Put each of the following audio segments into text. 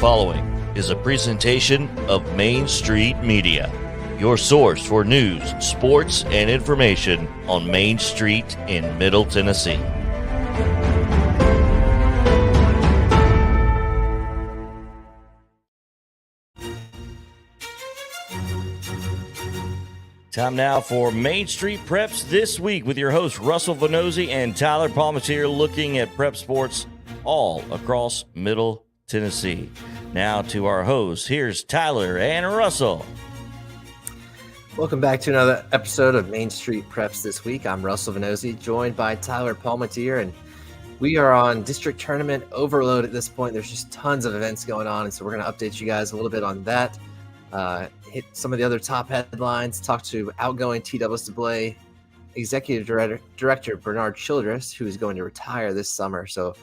following is a presentation of Main Street Media, your source for news, sports, and information on Main Street in Middle Tennessee. Time now for Main Street Preps This Week with your hosts Russell Venozzi and Tyler Palmatier, looking at prep sports all across Middle Tennessee. Now to our hosts, here's Tyler and Russell. Welcome back to another episode of Main Street Preps This Week. I'm Russell Venozzi, joined by Tyler Palmatier, and we are on district tournament overload at this point. There's just tons of events going on, and so we're going to update you guys a little bit on that. Hit some of the other top headlines, talk to outgoing TSSAA Executive Director Bernard Childress, who is going to retire this summer. So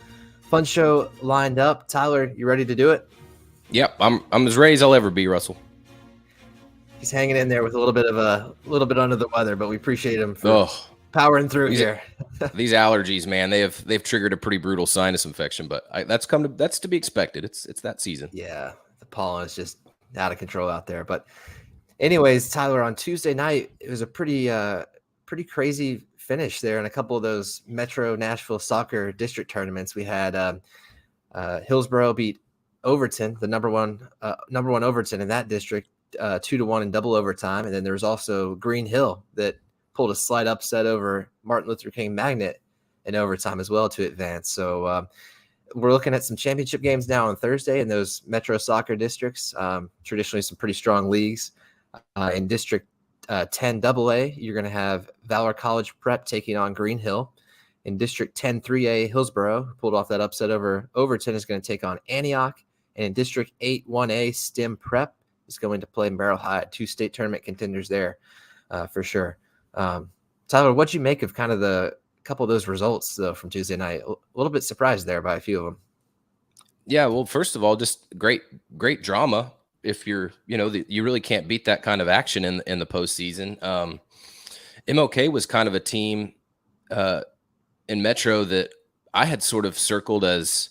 fun show lined up. Tyler, you ready to do it? Yep, I'm as ready as I'll ever be, Russell. He's hanging in there with a little bit under the weather, but we appreciate him for powering through here. These allergies, man, they've triggered a pretty brutal sinus infection, but that's to be expected. It's that season. Yeah, the pollen is just out of control out there. But anyways, Tyler, on Tuesday night, it was a pretty crazy finish there in a couple of those Metro Nashville soccer district tournaments. We had Hillsboro beat Overton, the number one Overton in that district, 2-1 in double overtime. And then there was also Green Hill that pulled a slight upset over Martin Luther King Magnet in overtime as well to advance. So we're looking at some championship games now on Thursday in those Metro soccer districts. Traditionally, some pretty strong leagues. In District 10 AA, you're going to have Valor College Prep taking on Green Hill. In District 10 3A, Hillsboro, who pulled off that upset over Overton, is going to take on Antioch. And in District 8 1A, STEM Prep is going to play Merrill High, two state tournament contenders there for sure. Tyler, what'd you make of kind of the couple of those results though from Tuesday night? A little bit surprised there by a few of them. Yeah, well, first of all, just great drama. If you're, you really can't beat that kind of action in the postseason. MLK was kind of a team in Metro that I had sort of circled as,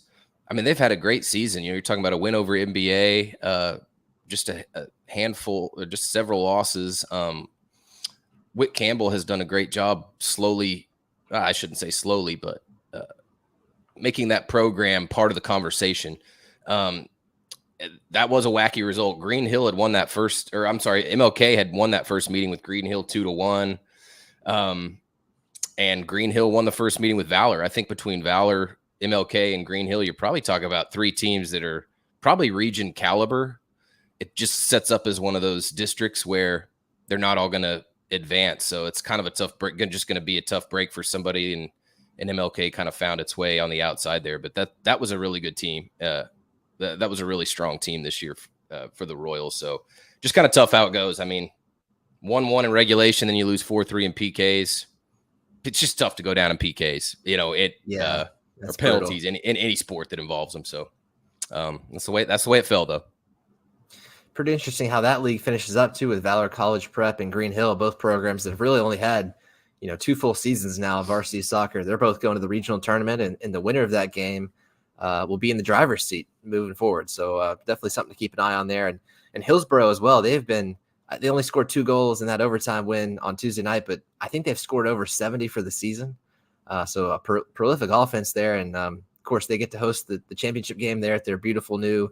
they've had a great season. You're talking about a win over NBA, just a handful, or just several losses. Whit Campbell has done a great job slowly. I shouldn't say slowly, but making that program part of the conversation. That was a wacky result. Green Hill had won that first, MLK had won that first meeting with Green Hill 2-1. And Green Hill won the first meeting with Valor. I think between Valor, MLK, and Green Hill, you're probably talking about three teams that are probably region caliber. It just sets up as one of those districts where they're not all going to advance. So it's kind of a tough break, just going to be a tough break for somebody, and MLK kind of found its way on the outside there. But that was a really good team. That was a really strong team this year for the Royals. So just kind of tough how it goes. 1-1 in regulation, then you lose 4-3 in PKs. It's just tough to go down in PKs, or penalties in any sport that involves them. So that's the way it fell, though. Pretty interesting how that league finishes up too, with Valor College Prep and Green Hill, both programs that have really only had, 2 full seasons now of varsity soccer. They're both going to the regional tournament, and the winner of that game will be in the driver's seat moving forward. So definitely something to keep an eye on there. And Hillsboro as well. They only scored 2 goals in that overtime win on Tuesday night, but I think they've scored over 70 for the season. So a prolific offense there. And of course, they get to host the championship game there at their beautiful new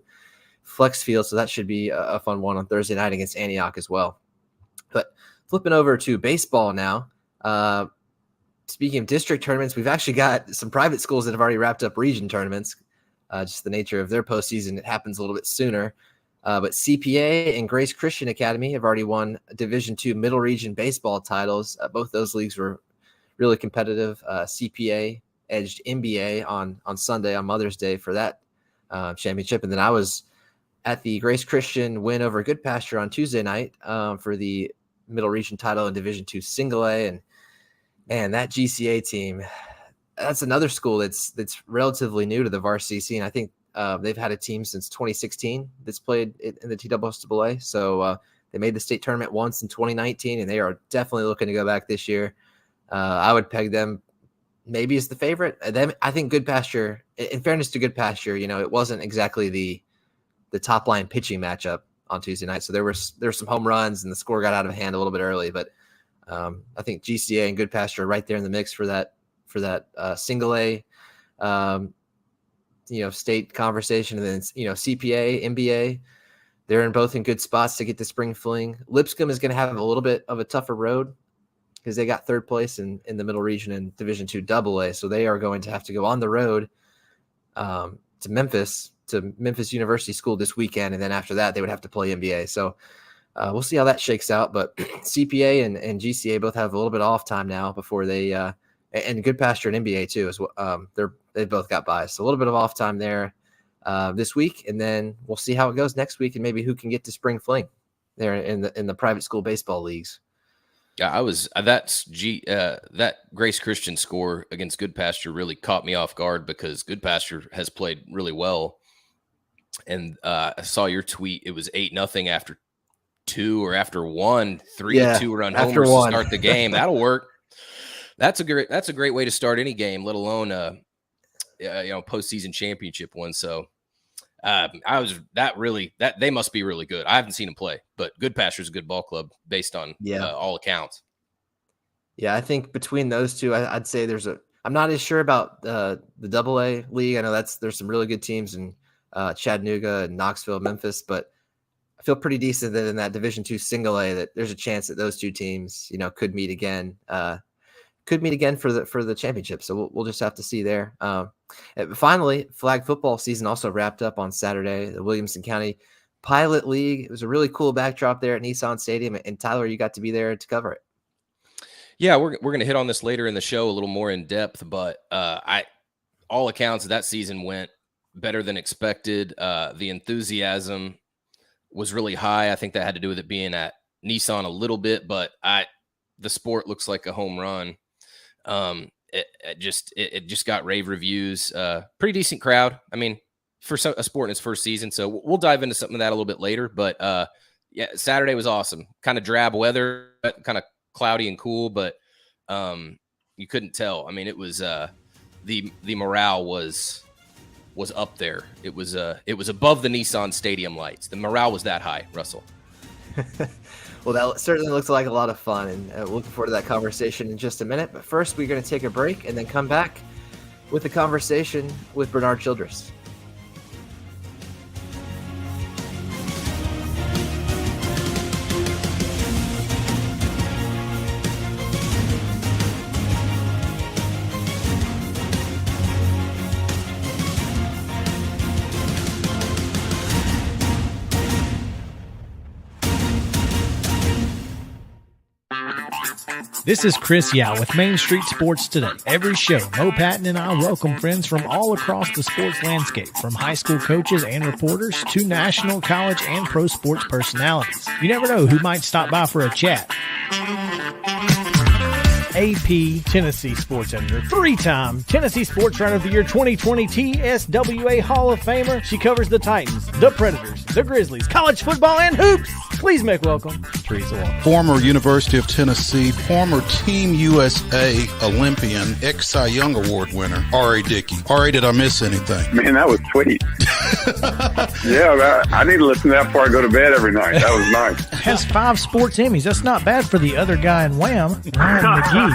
flex field. So that should be a fun one on Thursday night against Antioch as well. But flipping over to baseball now. Speaking of district tournaments, we've actually got some private schools that have already wrapped up region tournaments. Just the nature of their postseason, it happens a little bit sooner. But CPA and Grace Christian Academy have already won Division II Middle Region baseball titles. Both those leagues were really competitive. CPA edged NBA on Sunday, on Mother's Day, for that championship. And then I was at the Grace Christian win over Good Pasture on Tuesday night for the Middle Region title in Division II Single A. And that GCA team, that's another school that's relatively new to the varsity scene. I think they've had a team since 2016 that's played in the TSSAA. So they made the state tournament once in 2019, and they are definitely looking to go back this year. I would peg them maybe as the favorite. I think Good Pasture, in fairness to Good Pasture, it wasn't exactly the the top line pitching matchup on Tuesday night. So there were some home runs, and the score got out of hand a little bit early. But I think GCA and Goodpasture are right there in the mix for that single A, state conversation, and then CPA, MBA. They're both in good spots to get the spring fling. Lipscomb is going to have a little bit of a tougher road because they got third place in the middle region in Division II AA. So they are going to have to go on the road to Memphis University School this weekend. And then after that, they would have to play MBA. So we'll see how that shakes out. But CPA and GCA both have a little bit of off time now before they and Goodpasture and MBA too as well. They both got buys. So a little bit of off time there this week. And then we'll see how it goes next week and maybe who can get to spring fling there in the private school baseball leagues. Yeah, that Grace Christian score against Goodpasture really caught me off guard because Goodpasture has played really well. And I saw your tweet. It was 8-0 after 2 or after 1, 3 2-run homers to start the game. That'll work. That's a great way to start any game, let alone postseason championship one. So they must be really good. I haven't seen them play, but Goodpasture is a good ball club based on all accounts. Yeah, I think between those two, I'd say I'm not as sure about the AA league. I know there's some really good teams in Chattanooga and Knoxville, Memphis, but I feel pretty decent that in that Division II single A that there's a chance that those two teams, could meet again. For the championship. So we'll just have to see there. Finally, flag football season also wrapped up on Saturday. The Williamson County Pilot League. It was a really cool backdrop there at Nissan Stadium. And Tyler, you got to be there to cover it. Yeah, we're going to hit on this later in the show a little more in depth, but all accounts that season went better than expected. The enthusiasm was really high. I think that had to do with it being at Nissan a little bit, but the sport looks like a home run. It just got rave reviews. Pretty decent crowd. I mean, for a sport in its first season. So we'll dive into some of that a little bit later. But Saturday was awesome. Kind of drab weather, kind of cloudy and cool, but you couldn't tell. I mean, it was the morale was up there. It was above the Nissan Stadium lights. The morale was that high, Russell. Well, that certainly looks like a lot of fun, and looking forward to that conversation in just a minute. But first, we're going to take a break and then come back with a conversation with Bernard Childress. This is Chris Yao with Main Street Sports Today. Every show, Mo Patton and I welcome friends from all across the sports landscape, from high school coaches and reporters to national, college, and pro sports personalities. You never know who might stop by for a chat. AP Tennessee sports editor, 3-time Tennessee Sports Writer of the Year 2020 TSSAA Hall of Famer. She covers the Titans, the Predators, the Grizzlies, college football, and hoops. Please make welcome Teresa Walker. Former University of Tennessee, former Team USA Olympian, ex-Cy Young Award winner, R.A. Dickey. R.A., did I miss anything? Man, that was sweet. Yeah, I need to listen to that before I go to bed every night. That was nice. Has 5 sports Emmys. That's not bad for the other guy in Wham, Ryan McGee.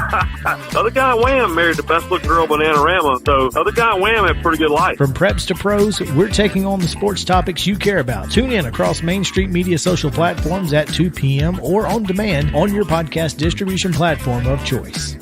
The other guy in Wham married the best looking girl Bananarama, so the other guy in Wham had a pretty good life. From preps to pros, we're taking on the sports topics you care about. Tune in across Main Street Media social platforms at 2 p.m. or on demand on your podcast distribution platform of choice.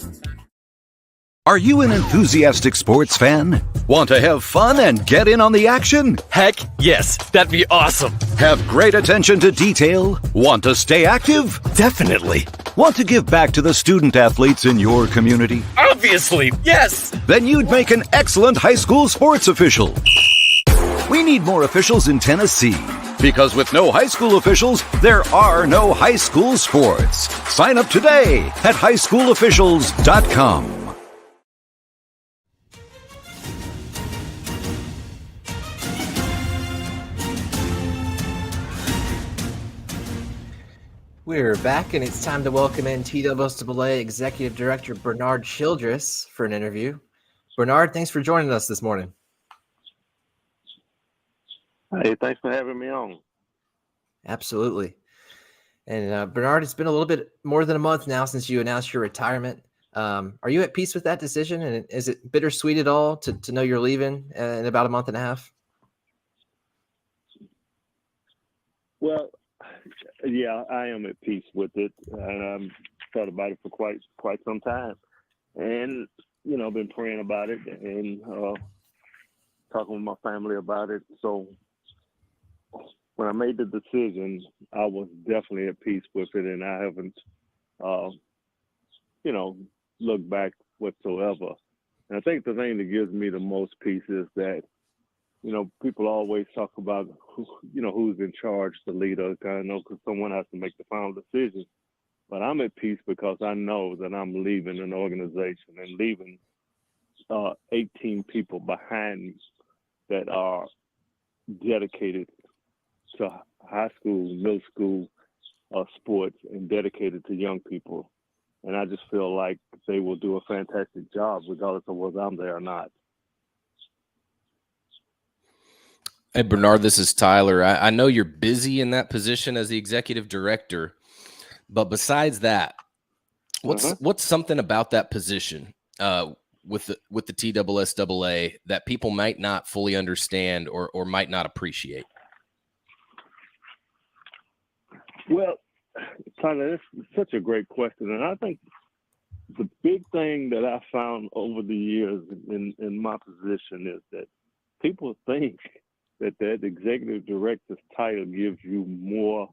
Are you an enthusiastic sports fan? Want to have fun and get in on the action? Heck, yes. That'd be awesome. Have great attention to detail? Want to stay active? Definitely. Want to give back to the student athletes in your community? Obviously, yes. Then you'd make an excellent high school sports official. We need more officials in Tennessee. Because with no high school officials, there are no high school sports. Sign up today at highschoolofficials.com. We're back, and it's time to welcome in TSSAA Executive Director Bernard Childress for an interview. Bernard, thanks for joining us this morning. Hey, thanks for having me on. Absolutely. And Bernard, it's been a little bit more than a month now since you announced your retirement. Are you at peace with that decision? And is it bittersweet at all to know you're leaving in about a month and a half? Well, yeah, I am at peace with it, and I've thought about it for quite some time, and been praying about it and talking with my family about it. So when I made the decision, I was definitely at peace with it, and I haven't, looked back whatsoever. And I think the thing that gives me the most peace is that, people always talk about who's in charge, the leader, because someone has to make the final decision. But I'm at peace because I know that I'm leaving an organization and leaving 18 people behind me that are dedicated to high school, middle school sports and dedicated to young people. And I just feel like they will do a fantastic job regardless of whether I'm there or not. Hey, Bernard, this is Tyler. I know you're busy in that position as the executive director, but besides that, what's something about that position with the TSSAA that people might not fully understand or might not appreciate? Well, Tyler, that's such a great question. And I think the big thing that I found over the years in my position is that people think that executive director's title gives you more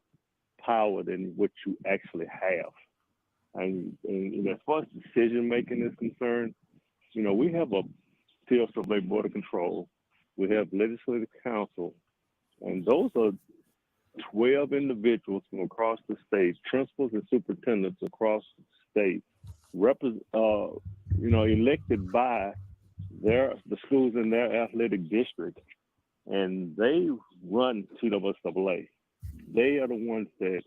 power than what you actually have. And as far as decision making is concerned, we have a TSSAA Board of Control, we have Legislative Council, and those are 12 individuals from across the state, principals and superintendents across the state, elected by the schools in their athletic district, and they run TSSAA. They are the ones that,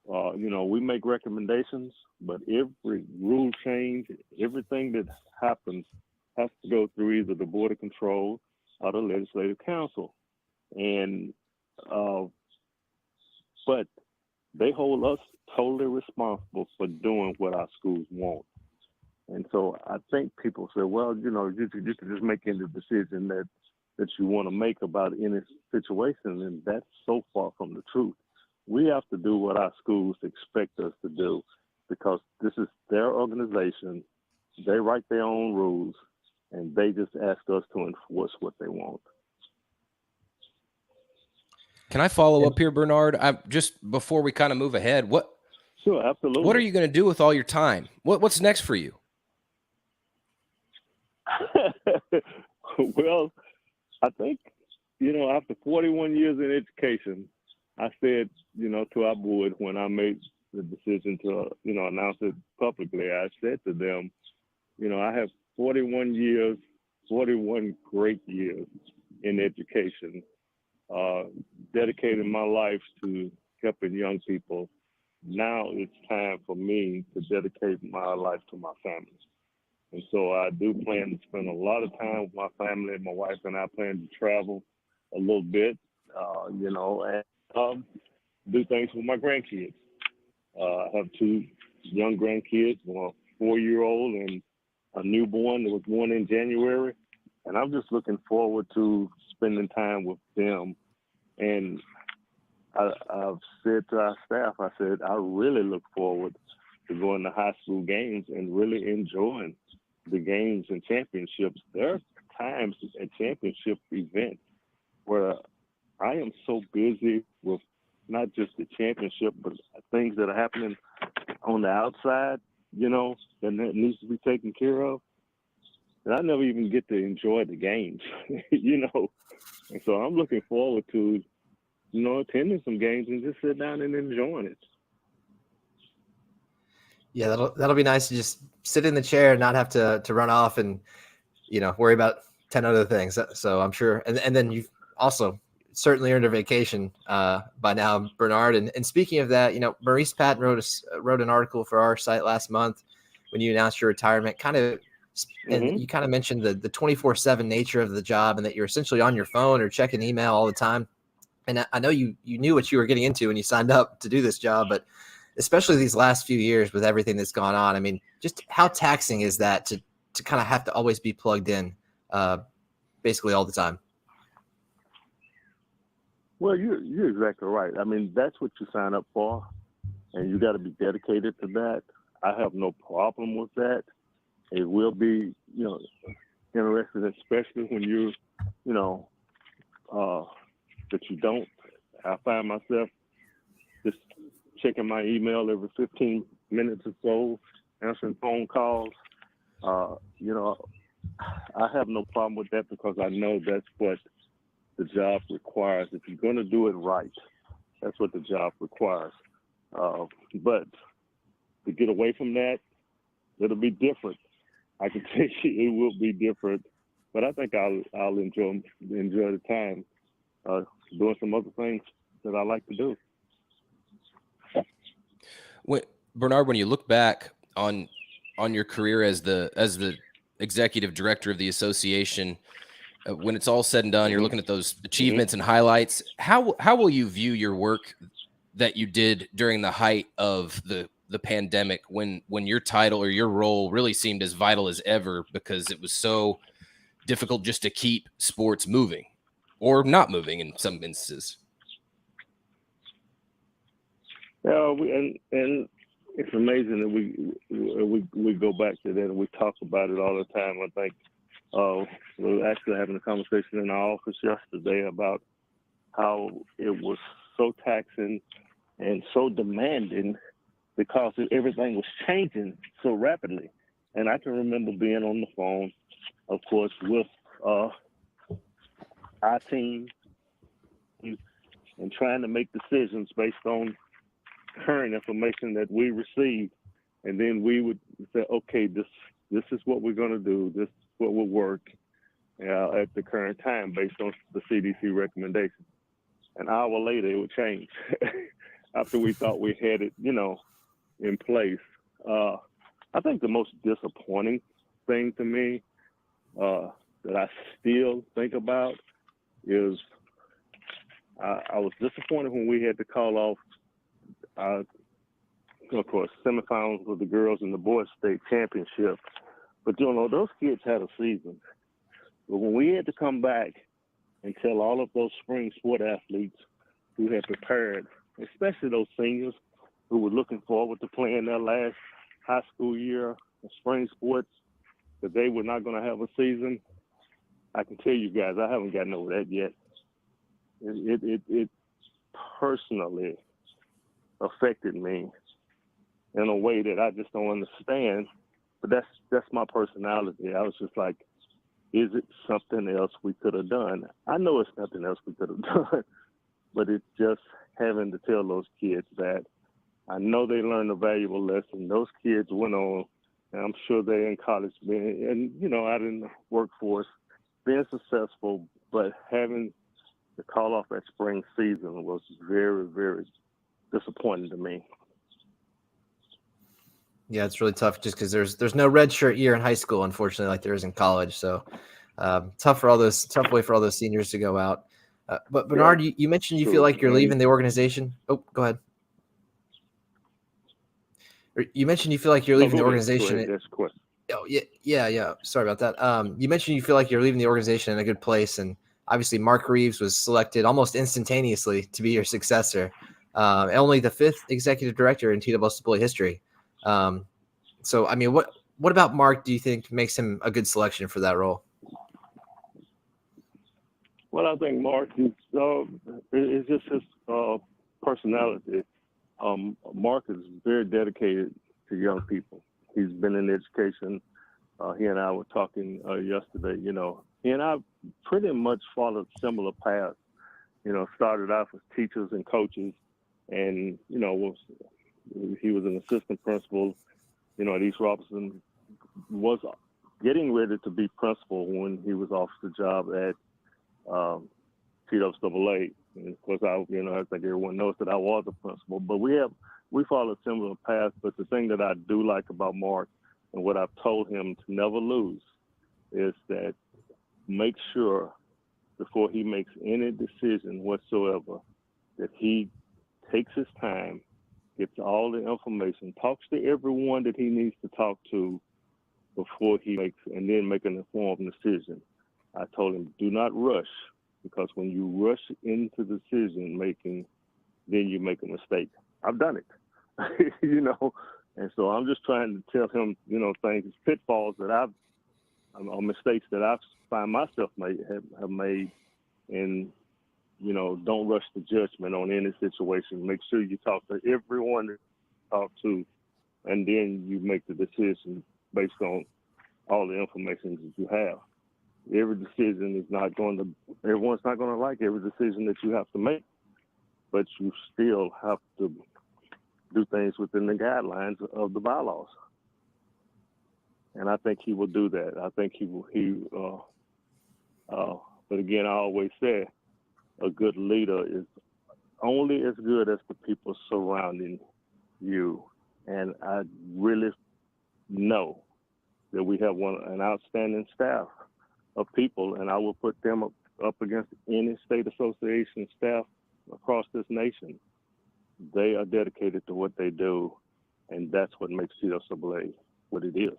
we make recommendations, but every rule change, everything that happens has to go through either the Board of Control or the Legislative Council. And but they hold us totally responsible for doing what our schools want. And so I think people say, well, you can just make any decision that you want to make about any situation, and that's so far from the truth. We have to do what our schools expect us to do because this is their organization. They write their own rules, and they just ask us to enforce what they want. Can I follow up here, Bernard? Just before we kind of move ahead, Sure, absolutely. What are you going to do with all your time? What's next for you? Well, I think, after 41 years in education, I said, to our board when I made the decision to, announce it publicly, I said to them, I have 41 years, 41 great years in education, dedicating my life to helping young people. Now it's time for me to dedicate my life to my family. And so I do plan to spend a lot of time with my family. My wife and I plan to travel a little bit, and do things with my grandkids. I have two young grandkids, a 4-year-old and a newborn that was born in January. And I'm just looking forward to spending time with them. And I've said to our staff, I really look forward to going to high school games and really enjoying the games and championships. There are times at championship events where I am so busy with not just the championship, but things that are happening on the outside, that needs to be taken care of. And I never even get to enjoy the games, And so I'm looking forward to, attending some games and just sit down and enjoying it. Yeah, that'll be nice to just sit in the chair and not have to run off and, worry about 10 other things. So I'm sure. And then you've also certainly earned a vacation by now, Bernard. And speaking of that, Maurice Patton wrote an article for our site last month when you announced your retirement, and you kind of mentioned the 24/7 nature of the job and that you're essentially on your phone or checking email all the time. And I know you knew what you were getting into when you signed up to do this job, but especially these last few years with everything that's gone on, I mean, just how taxing is that to kind of have to always be plugged in basically all the time? Well, you're exactly right. I mean, that's what you sign up for, and you got to be dedicated to that. I have no problem with that. It will be, interesting, especially when you that you don't. I find myself just checking my email every 15 minutes or so, answering phone calls. I have no problem with that because I know that's what the job requires. If you're going to do it right, that's what the job requires. But to get away from that, it'll be different. I can tell you it will be different. But I think I'll enjoy the time doing some other things that I like to do. Bernard, when you look back on your career as the executive director of the association, when it's all said and done, you're looking at those achievements and highlights. How will you view your work that you did during the height of the pandemic, when your title or your role really seemed as vital as ever because it was so difficult just to keep sports moving or not moving in some instances? Yeah, and it's amazing that we go back to that and we talk about it all the time. I think we were actually having a conversation in our office yesterday about how it was so taxing and so demanding because everything was changing so rapidly. And I can remember being on the phone, of course, with our team and trying to make decisions based on current information that we received. And then we would say, okay, this is what we're going to do. This is what will work at the current time based on the CDC recommendations. An hour later, it would change after we thought we had it, in place. I think the most disappointing thing to me that I still think about is I was disappointed when we had to call off, of course, semifinals with the girls in the boys state championship. But, those kids had a season. But when we had to come back and tell all of those spring sport athletes who had prepared, especially those seniors who were looking forward to playing their last high school year of spring sports, that they were not going to have a season, I can tell you guys, I haven't gotten over that yet. It personally affected me in a way that I just don't understand. But that's my personality. I was just like, is it something else we could have done? I know it's nothing else we could have done, but it's just having to tell those kids that I know they learned a valuable lesson. Those kids went on, and I'm sure they're in college, and out in the workforce, being successful, but having to call off that spring season was very, very disappointing to me. Yeah, it's really tough just because there's no redshirt year in high school, unfortunately, like there is in college. So tough way for all those seniors to go out. But Bernard, you mentioned you feel like you're leaving the organization. Oh, go ahead. You mentioned you feel like you're leaving the organization. That's a question. Oh, yeah. Sorry about that. You mentioned you feel like you're leaving the organization in a good place, and obviously Mark Reeves was selected almost instantaneously to be your successor. Only the 5th executive director in TSSAA history. So, I mean, what about Mark do you think makes him a good selection for that role? Well, I think Mark is just his personality. Mark is very dedicated to young people. He's been in education. He and I were talking yesterday. He and I pretty much followed similar paths. Started off as teachers and coaches, and he was an assistant principal. At East Robinson, was getting ready to be principal when he was off the job at TSSAA. And of course, I think everyone knows that I was a principal. But we follow similar paths. But the thing that I do like about Mark, and what I've told him to never lose, is that make sure before he makes any decision whatsoever, that he takes his time, gets all the information, talks to everyone that he needs to talk to before he makes, and then make an informed decision. I told him, do not rush, because when you rush into decision making, then you make a mistake. I've done it, and so I'm just trying to tell him, things, pitfalls that or mistakes that I've find myself have made, and don't rush to judgment on any situation. Make sure you talk to everyone that you talk to, and then you make the decision based on all the information that you have. Every decision everyone's not going to like every decision that you have to make, but you still have to do things within the guidelines of the bylaws. And I think he will do that. I think he will. But again, I always say a good leader is only as good as the people surrounding you. And I really know that we have an outstanding staff of people, and I will put them up against any state association staff across this nation. They are dedicated to what they do, and that's what makes TSSAA what it is.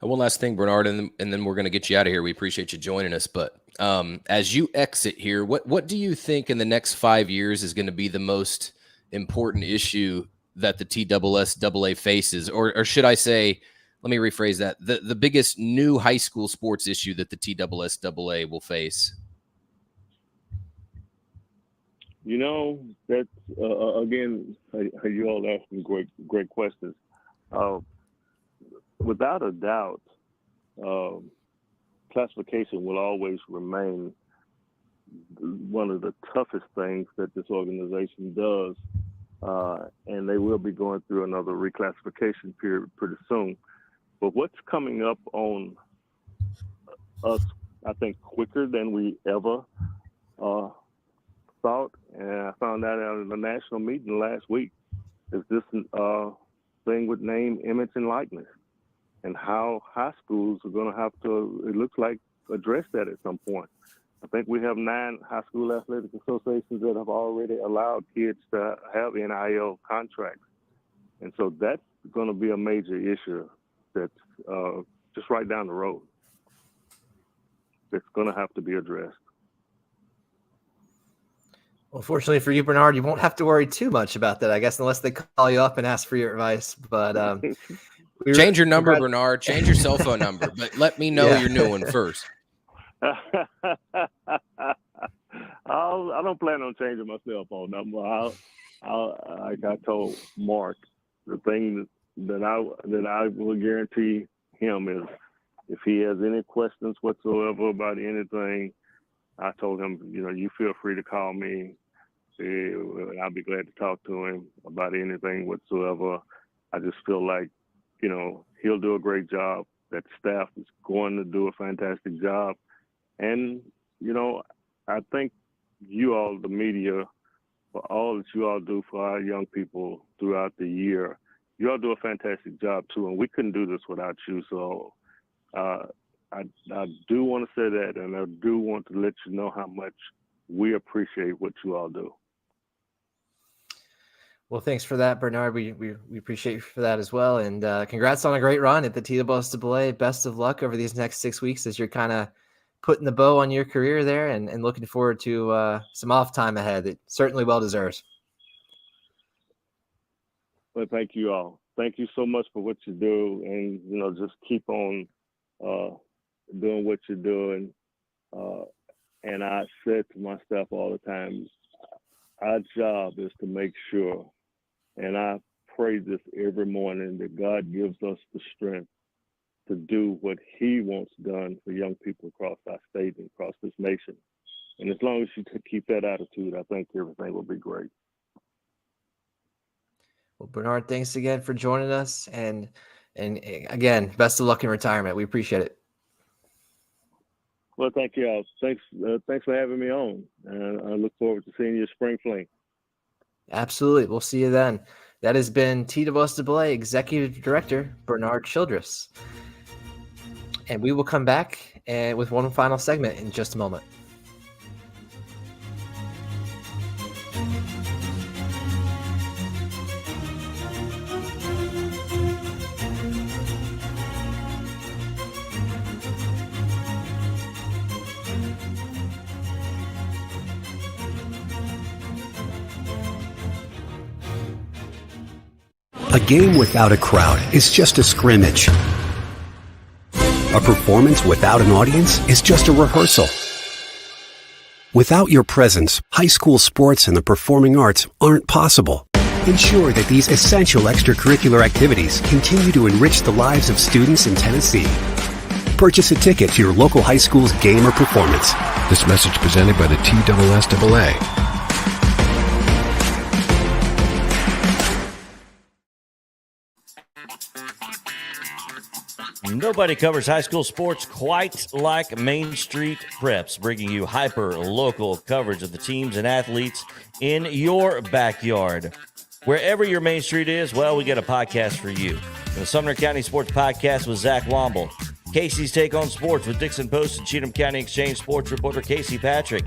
One last thing, Bernard, and then we're going to get you out of here. We appreciate you joining us. But as you exit here, what do you think in the next 5 years is going to be the most important issue that the TSSAA faces? Or should I say, let me rephrase that, the biggest new high school sports issue that the TSSAA will face? That's, again, you all asking great questions. Without a doubt, classification will always remain one of the toughest things that this organization does, and they will be going through another reclassification period pretty soon. But what's coming up on us, I think, quicker than we ever thought, and I found that out in the national meeting last week, is this thing with name, image, and likeness, and how high schools are going to have to, it looks like, address that at some point. I think we have 9 high school athletic associations that have already allowed kids to have NIL contracts. And so that's going to be a major issue that's just right down the road. It's going to have to be addressed. Well, fortunately for you, Bernard, you won't have to worry too much about that, I guess, unless they call you up and ask for your advice. But change your number, Bernard. Change your cell phone number, but let me know your new one first. I don't plan on changing my cell phone number. Like I told Mark, the thing that I will guarantee him is, if he has any questions whatsoever about anything, I told him, you feel free to call me. I'll be glad to talk to him about anything whatsoever. I just feel like, he'll do a great job. That staff is going to do a fantastic job. And, I think you all, the media, for all that you all do for our young people throughout the year, you all do a fantastic job too. And we couldn't do this without you. So I do want to say that, and I do want to let you know how much we appreciate what you all do. Well, thanks for that, Bernard. We appreciate you for that as well. And congrats on a great run at the TSSAA. Best of luck over these next 6 weeks as you're kind of putting the bow on your career there, and looking forward to some off time ahead. It certainly well deserved. Well, thank you all. Thank you so much for what you do, and just keep on doing what you're doing. And I said to my staff all the time, our job is to make sure, and I pray this every morning, that God gives us the strength to do what he wants done for young people across our state and across this nation. And as long as you keep that attitude, I think everything will be great. Well, Bernard, thanks again for joining us. And again, best of luck in retirement. We appreciate it. Well, thank you all. Thanks for having me on. And I look forward to seeing you at Spring Fling. Absolutely. We'll see you then. That has been TSSAA Executive Director Bernard Childress. And we will come back with one final segment in just a moment. A game without a crowd is just a scrimmage. A performance without an audience is just a rehearsal. Without your presence, high school sports and the performing arts aren't possible. Ensure that these essential extracurricular activities continue to enrich the lives of students in Tennessee. Purchase a ticket to your local high school's game or performance. This message presented by the TSSAA. Nobody covers high school sports quite like Main Street Preps, bringing you hyper-local coverage of the teams and athletes in your backyard. Wherever your Main Street is, well, we got a podcast for you. The Sumner County Sports Podcast with Zach Womble. Casey's Take on Sports with Dixon Post and Cheatham County Exchange sports reporter Casey Patrick.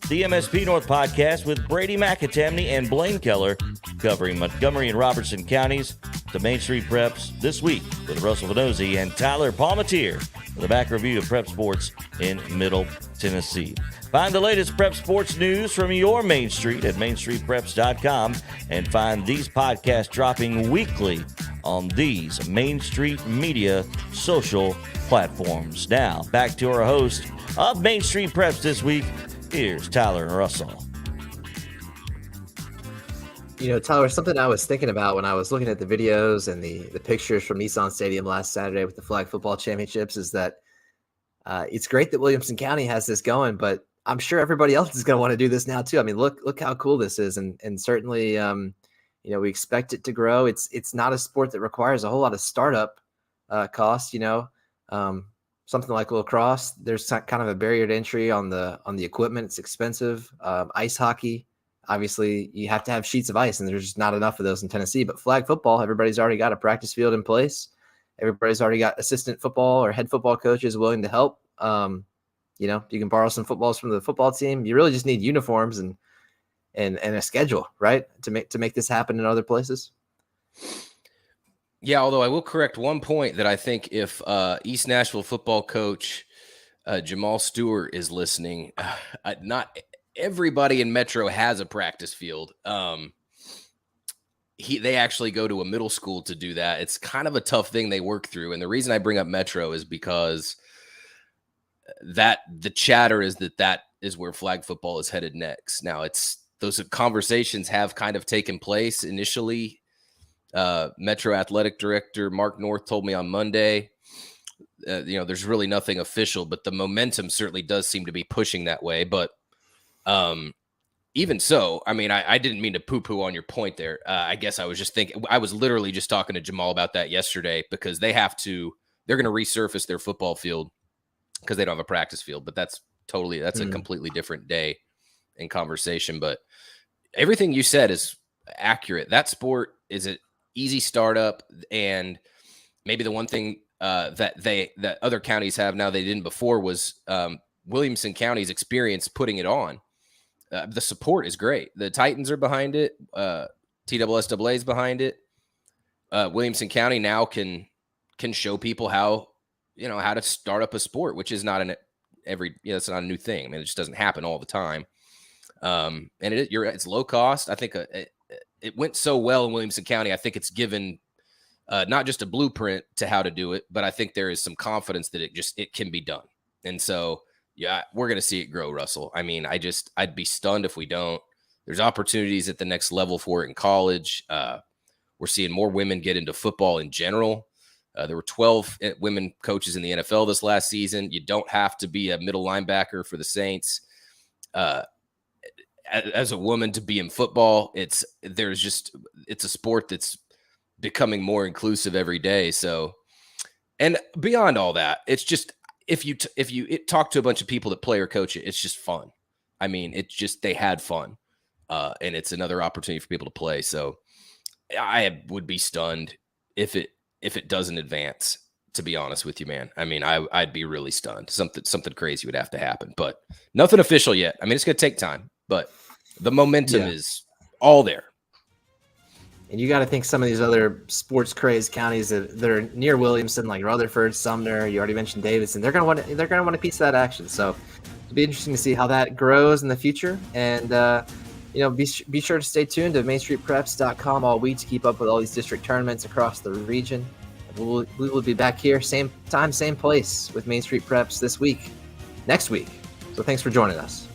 The MSP North Podcast with Brady McAtamney and Blaine Keller, covering Montgomery and Robertson counties. The Main Street Preps this week with Russell Venozzi and Tyler Palmatier with a back review of prep sports in Middle Tennessee. Find the latest prep sports news from your Main Street at mainstreetpreps.com and find these podcasts dropping weekly on these Main Street Media social platforms. Now, back to our host of Main Street Preps this week. Here's Tyler and Russell. You know, Tyler, something I was thinking about when I was looking at the videos and the pictures from Nissan Stadium last Saturday with the flag football championships is that it's great that Williamson County has this going, but I'm sure everybody else is going to want to do this now too. I mean, look how cool this is. And certainly, we expect it to grow. It's not a sport that requires a whole lot of startup costs, something like lacrosse. There's kind of a barrier to entry on the equipment. It's expensive. Ice hockey. Obviously, you have to have sheets of ice, and there's just not enough of those in Tennessee. But flag football, everybody's already got a practice field in place. Everybody's already got assistant football or head football coaches willing to help. You can borrow some footballs from the football team. You really just need uniforms and a schedule, right, to make this happen in other places. Yeah, although I will correct one point that I think if East Nashville football coach Jamal Stewart is listening, not everybody in Metro has a practice field. They actually go to a middle school to do that. It's kind of a tough thing they work through. And the reason I bring up Metro is because the chatter is that is where flag football is headed next. Now those conversations have kind of taken place initially. Metro Athletic Director Mark North told me on Monday, there's really nothing official, but the momentum certainly does seem to be pushing that way. But even so, I mean, I didn't mean to poo-poo on your point there. I guess I was just thinking, I was literally just talking to Jamal about that yesterday because they're going to resurface their football field because they don't have a practice field, but that's a completely different day in conversation. But everything you said is accurate. That sport is an easy startup. And maybe the one thing that other counties have now they didn't before was Williamson County's experience putting it on. The support is great. The Titans are behind it. TSSAA is behind it. Williamson County now can show people how to start up a sport, which is not it's not a new thing. I mean, it just doesn't happen all the time. And it's low cost. I think it went so well in Williamson County. I think it's given not just a blueprint to how to do it, but I think there is some confidence that it can be done. And so, yeah, we're going to see it grow, Russell. I mean, I'd be stunned if we don't. There's opportunities at the next level for it in college. We're seeing more women get into football in general. There were 12 women coaches in the NFL this last season. You don't have to be a middle linebacker for the Saints. As a woman to be in football, it's a sport that's becoming more inclusive every day. So, and beyond all that, it's just, if you talk to a bunch of people that play or coach it, it's just fun. I mean, they had fun, and it's another opportunity for people to play. So I would be stunned if it doesn't advance. to be honest with you, man. I mean, I'd be really stunned. Something crazy would have to happen, but nothing official yet. I mean, it's going to take time, but the momentum is all there. And you got to think some of these other sports crazed counties that are near Williamson, like Rutherford, Sumner. You already mentioned Davidson. They're going to want a piece of that action. So it'll be interesting to see how that grows in the future. And be sure to stay tuned to MainStreetPreps.com all week to keep up with all these district tournaments across the region. We will be back here, same time, same place, with Main Street Preps next week. So thanks for joining us.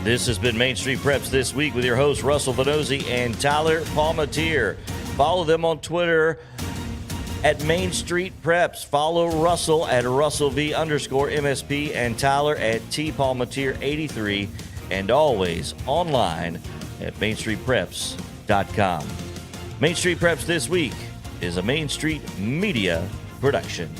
This has been Main Street Preps This Week with your hosts, Russell Venozzi and Tyler Palmatier. Follow them on Twitter at Main Street Preps. Follow Russell at RussellV_MSP and Tyler at TPalmatier83, and always online at MainStreetPreps.com. Main Street Preps This Week is a Main Street Media production.